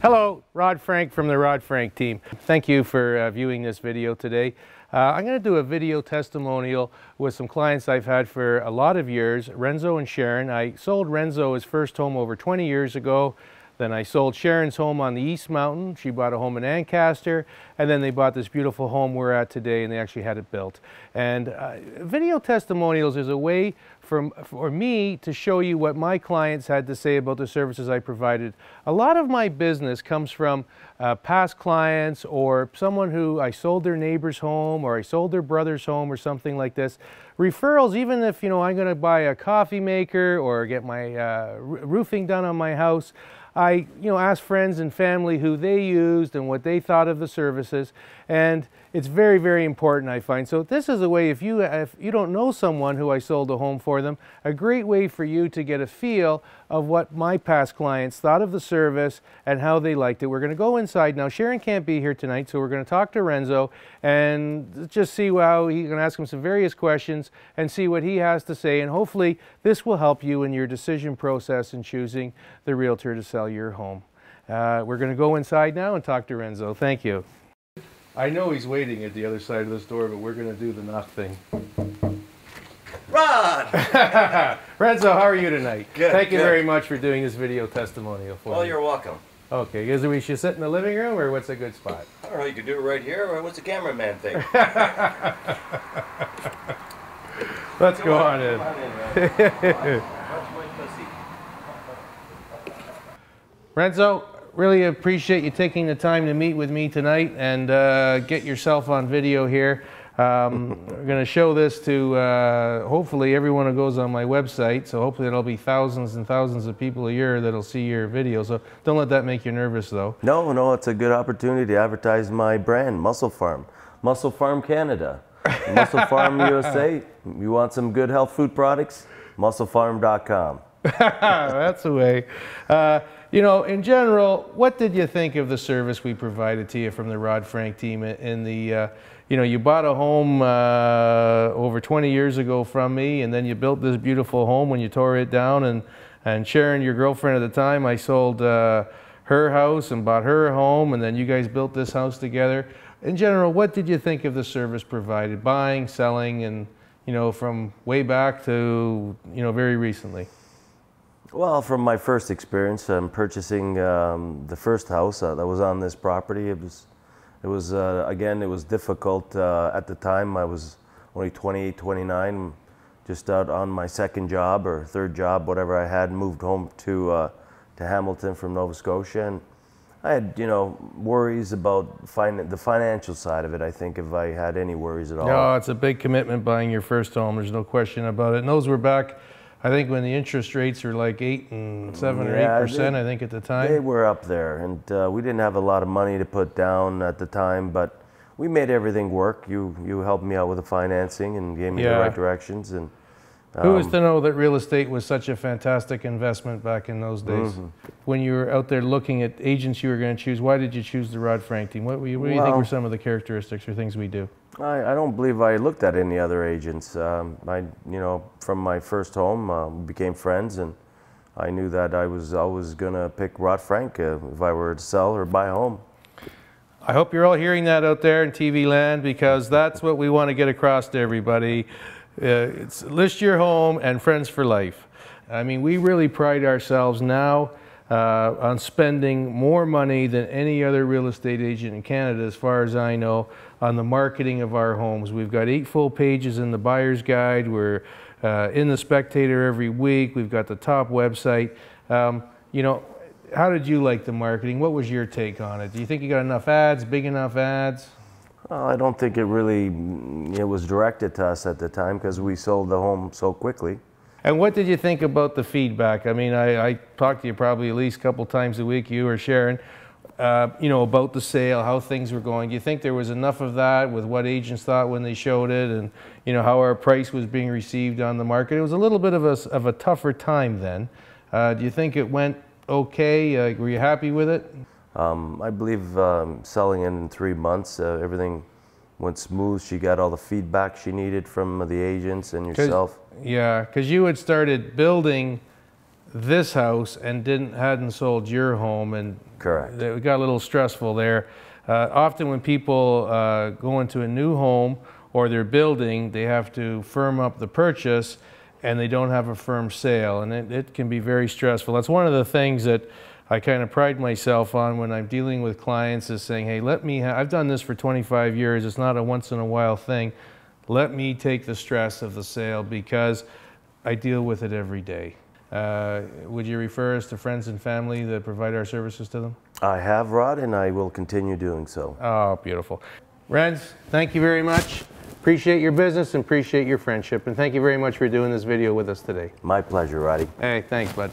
Hello, Rod Frank from the Rod Frank team. Thank you for viewing this video today. I'm going to do a video testimonial with some clients I've had for a lot of years, Renzo and Sharon. I sold Renzo his first home over 20 years ago. Then I sold Sharon's home on the East Mountain. She bought a home in Ancaster, and then they bought this beautiful home we're at today, and they actually had it built. And video testimonials is a way for me to show you what my clients had to say about the services I provided. A lot of my business comes from past clients or someone who I sold their neighbor's home or I sold their brother's home or something like this. Referrals, even if I'm going to buy a coffee maker or get my roofing done on my house, I ask friends and family who they used and what they thought of the services, and it's very, very important, I find. So this is a way, if you don't know someone who I sold a home for them, a great way for you to get a feel of what my past clients thought of the service and how they liked it. We're going to go inside now. Sharon can't be here tonight, so we're going to talk to Renzo and just see how he's going to ask him some various questions and see what he has to say, and hopefully this will help you in your decision process in choosing the realtor to sell your home. We're going to go inside now and talk to Renzo. Thank you. I know he's waiting at the other side of this door, but we're going to do the knock thing. Rod! Renzo, how are you tonight? Good. Thank you very much for doing this video testimonial for me. Well, you're welcome. Okay, is we should sit in the living room, or what's a good spot? I don't know, you could do it right here, or what's the cameraman think? Let's go on in. Renzo, really appreciate you taking the time to meet with me tonight and get yourself on video here. We're going to show this to hopefully everyone who goes on my website, so hopefully there'll be thousands and thousands of people a year that'll see your video, so don't let that make you nervous though. No, it's a good opportunity to advertise my brand, Muscle Farm Canada, Muscle Farm USA. You want some good health food products? MuscleFarm.com. That's the way. In general, what did you think of the service we provided to you from the Rod Frank team in the, you bought a home over 20 years ago from me, and then you built this beautiful home when you tore it down, and Sharon, your girlfriend at the time, I sold her house and bought her a home, and then you guys built this house together. In general, what did you think of the service provided, buying, selling, and, from way back to, very recently? Well, from my first experience, purchasing the first house that was on this property, it was difficult at the time. I was only 28, 29, just out on my second job or third job, whatever I had, moved home to Hamilton from Nova Scotia, and I had, worries about the financial side of it, I think, if I had any worries at all. No, it's a big commitment buying your first home. There's no question about it. And those were back, I think, when the interest rates were like 8 and 7 or 8%, I think, at the time. They were up there, and we didn't have a lot of money to put down at the time, but we made everything work. You helped me out with the financing and gave me the right directions. And who was to know that real estate was such a fantastic investment back in those days? When you were out there looking at agents you were going to choose, why did you choose the Rod Frank team? What do you think were some of the characteristics or things we do? I don't believe I looked at any other agents. From my first home, we became friends, and I knew that I was always going to pick Rod Frank if I were to sell or buy a home. I hope you're all hearing that out there in TV land, because that's what we want to get across to everybody. It's list your home and friends for life. I mean, we really pride ourselves now on spending more money than any other real estate agent in Canada, as far as I know, on the marketing of our homes. We've got 8 full pages in the Buyer's Guide. We're in the Spectator every week. We've got the top website. How did you like the marketing? What was your take on it? Do you think you got enough ads, big enough ads? I don't think it was directed to us at the time, because we sold the home so quickly. And what did you think about the feedback? I mean, I talked to you probably at least a couple times a week, you or Sharon, about the sale, how things were going. Do you think there was enough of that with what agents thought when they showed it, and how our price was being received on the market? It was a little bit of a tougher time then. Do you think it went okay? Were you happy with it? I believe selling in 3 months, everything went smooth. She got all the feedback she needed from the agents and yourself. Yeah, because you had started building this house and hadn't sold your home, and Correct. it got a little stressful there. Often when people go into a new home or they're building, they have to firm up the purchase and they don't have a firm sale, and it can be very stressful. That's one of the things that I kind of pride myself on when I'm dealing with clients, is saying, hey, I've done this for 25 years, it's not a once in a while thing. Let me take the stress of the sale because I deal with it every day. Would you refer us to friends and family that provide our services to them? I have, Rod, and I will continue doing so. Oh, beautiful. Renz, thank you very much. Appreciate your business and appreciate your friendship. And thank you very much for doing this video with us today. My pleasure, Roddy. Hey, thanks, bud.